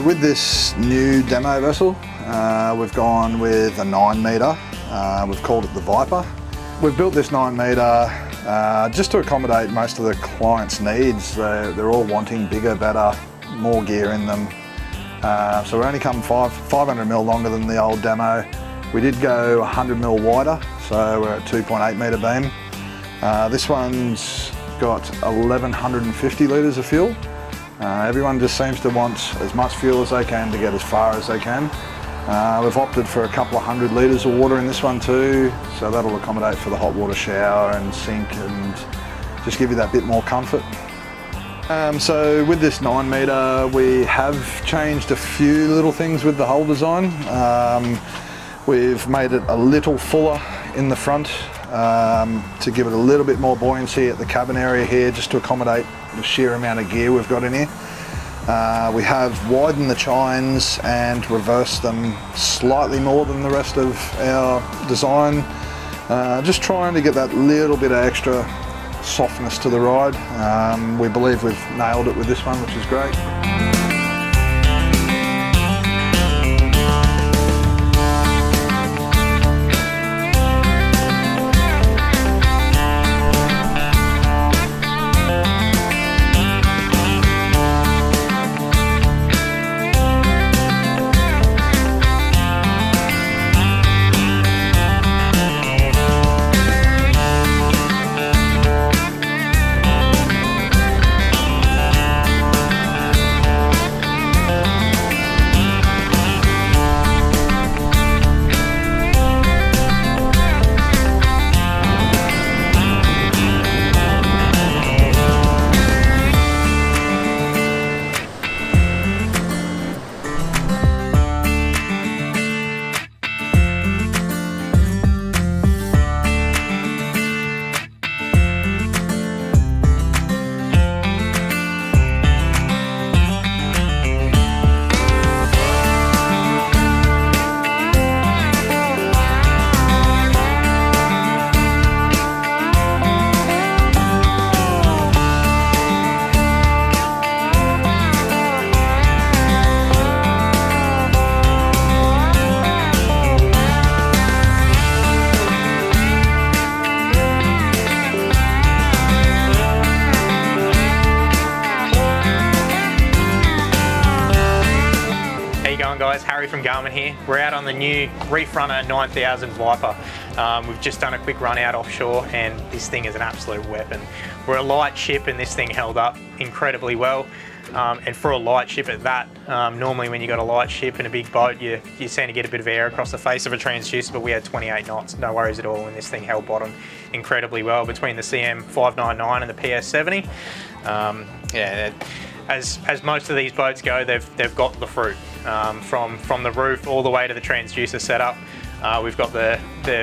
with this new demo vessel, we've gone with a 9 metre. We've called it the Viper. We've built this 9 metre just to accommodate most of the clients' needs. They're all wanting bigger, better, more gear in them. So we're only come 500mm longer than the old demo. We did go 100mm wider, so we're at 2.8 metre beam. This one's got 1150 litres of fuel. Everyone just seems to want as much fuel as they can to get as far as they can. We've opted for a couple of 100 litres of water in this one too, so that'll accommodate for the hot water shower and sink and just give you that bit more comfort. So with this 9 metre, we have changed a few little things with the hull design. We've made it a little fuller in the front to give it a little bit more buoyancy at the cabin area here, just to accommodate the sheer amount of gear we've got in here. We have widened the chines and reversed them slightly more than the rest of our design, just trying to get that little bit of extra softness to the ride. We believe we've nailed it with this one, which is great. Guys, Harry from Garmin here. We're out on the new Reefrunner 9000 Viper. We've just done a quick run out offshore and this thing is an absolute weapon. We're a light ship and this thing held up incredibly well. And for a light ship at that, normally when you got a light ship and a big boat, you seem to get a bit of air across the face of a transducer, but we had 28 knots, no worries at all, and this thing held bottom incredibly well between the CM599 and the PS70. As most of these boats go, they've got the fruit. From the roof all the way to the transducer setup. We've got the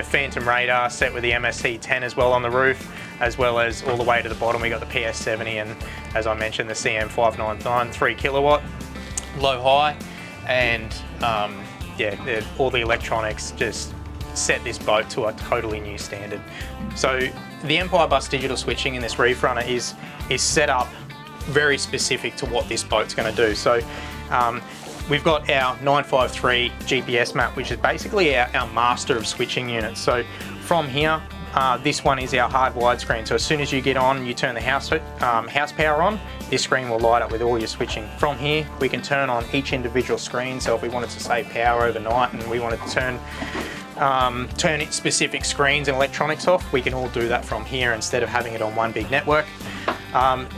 Phantom radar set with the MSC10 as well on the roof, as well as all the way to the bottom we got the PS70 and, as I mentioned, the CM599 3 kilowatt low high, and all the electronics just set this boat to a totally new standard. So the Empire bus digital switching in this Reefrunner is set up very specific to what this boat's going to do. So we've got our 953 GPS map, which is basically our master of switching units. So from here, this one is our hardwired screen. So as soon as you get on, you turn the house power on, this screen will light up with all your switching. From here, we can turn on each individual screen. So if we wanted to save power overnight and we wanted to turn specific screens and electronics off, we can all do that from here instead of having it on one big network.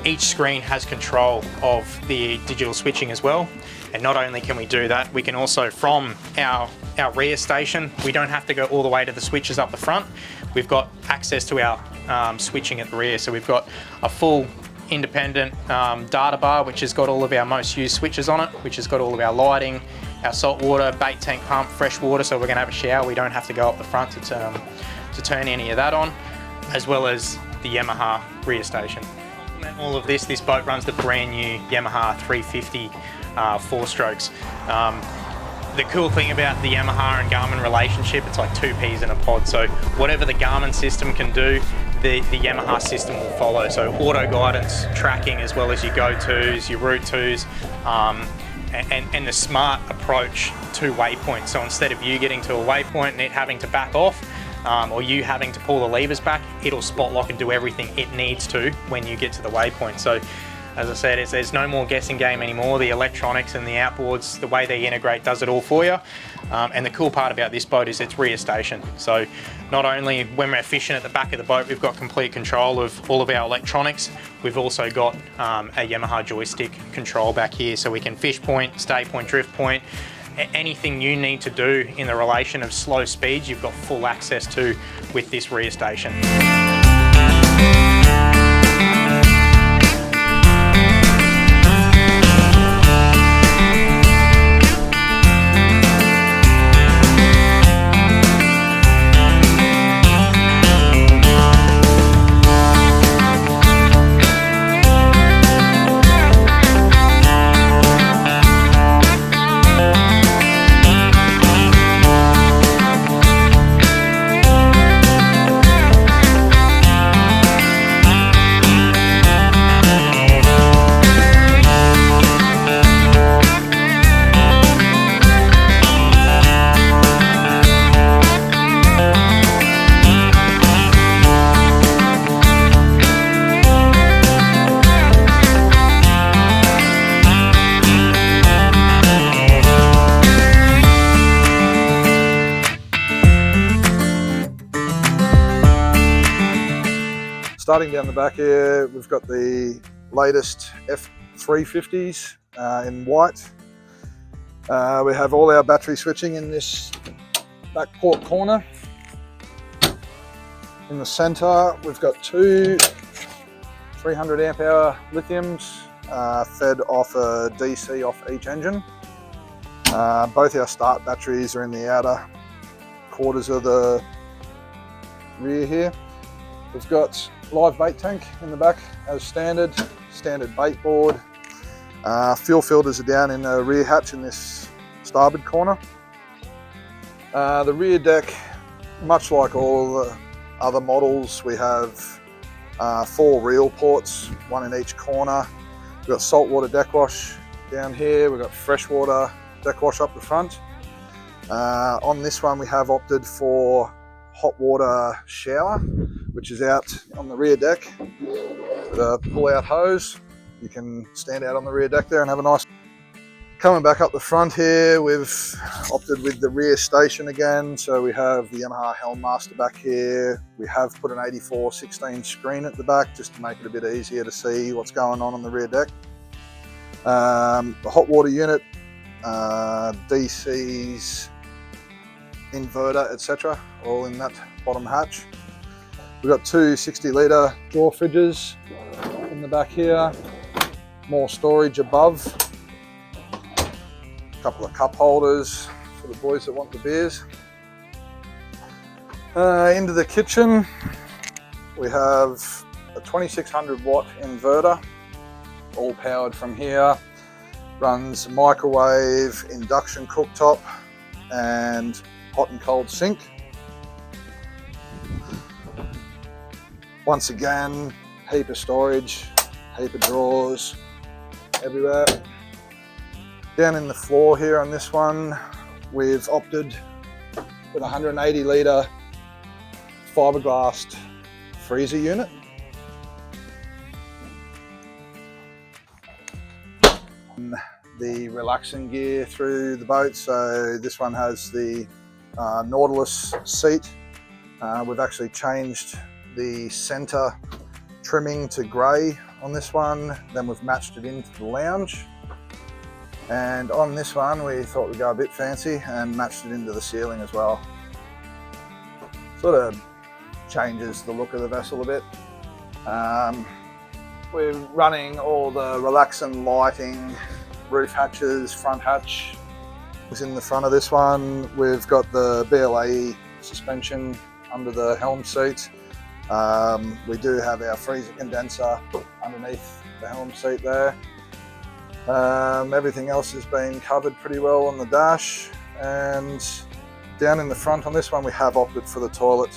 Each screen has control of the digital switching as well. And not only can we do that, we can also, from our rear station, we don't have to go all the way to the switches up the front. We've got access to our switching at the rear. So we've got a full independent data bar, which has got all of our most used switches on it, which has got all of our lighting, our salt water, bait tank pump, fresh water. So we're gonna have a shower. We don't have to go up the front to turn any of that on, as well as the Yamaha rear station. All of this boat runs the brand new Yamaha 350 4 strokes. The cool thing about the Yamaha and Garmin relationship, it's like two peas in a pod. So whatever the Garmin system can do, the Yamaha system will follow. So auto guidance, tracking, as well as your go-tos, your route tos, and the smart approach to waypoints. So instead of you getting to a waypoint and it having to back off, or you having to pull the levers back, it'll spot lock and do everything it needs to when you get to the waypoint. So as I said, there's no more guessing game anymore. The electronics and the outboards, the way they integrate does it all for you. And the cool part about this boat is it's rear station. So not only when we're fishing at the back of the boat, we've got complete control of all of our electronics, we've also got a Yamaha joystick control back here. So we can fish point, stay point, drift point, anything you need to do in the relation of slow speeds, you've got full access to with this rear station. Starting down the back here, we've got the latest F350s in white. We have all our battery switching in this back port corner. In the center, we've got two 300 amp hour lithiums fed off a DC off each engine. Both our start batteries are in the outer quarters of the rear here. We've got live bait tank in the back as standard bait board. Fuel filters are down in the rear hatch in this starboard corner. The rear deck, much like all the other models, we have 4 reel ports, one in each corner. We've got saltwater deck wash down here, we've got freshwater deck wash up the front. On this one we have opted for hot water shower, which is out on the rear deck with a pull-out hose. You can stand out on the rear deck there and have a nice... Coming back up the front here, we've opted with the rear station again. So we have the Yamaha Helm Master back here. We have put an 84/16 screen at the back just to make it a bit easier to see what's going on the rear deck. The hot water unit, DCs, inverter, etc., all in that bottom hatch. We've got 2 60-litre drawer fridges in the back here, more storage above, a couple of cup holders for the boys that want the beers. Into the kitchen, we have a 2600 watt inverter, all powered from here, runs microwave, induction cooktop, and hot and cold sink. Once again, heap of storage, heap of drawers everywhere. Down in the floor here on this one, we've opted with a 180 litre fiberglass freezer unit. The relaxing gear through the boat, so this one has the Nautilus seat. We've actually changed the center trimming to grey on this one, then we've matched it into the lounge, and on this one we thought we'd go a bit fancy and matched it into the ceiling as well. Sort of changes the look of the vessel a bit. We're running all the relaxing lighting, roof hatches, front hatch is in the front of this one. We've got the BLAE suspension under the helm seat. We do have our freezer condenser underneath the helm seat there. Everything else has been covered pretty well on the dash, and down in the front on this one we have opted for the toilet.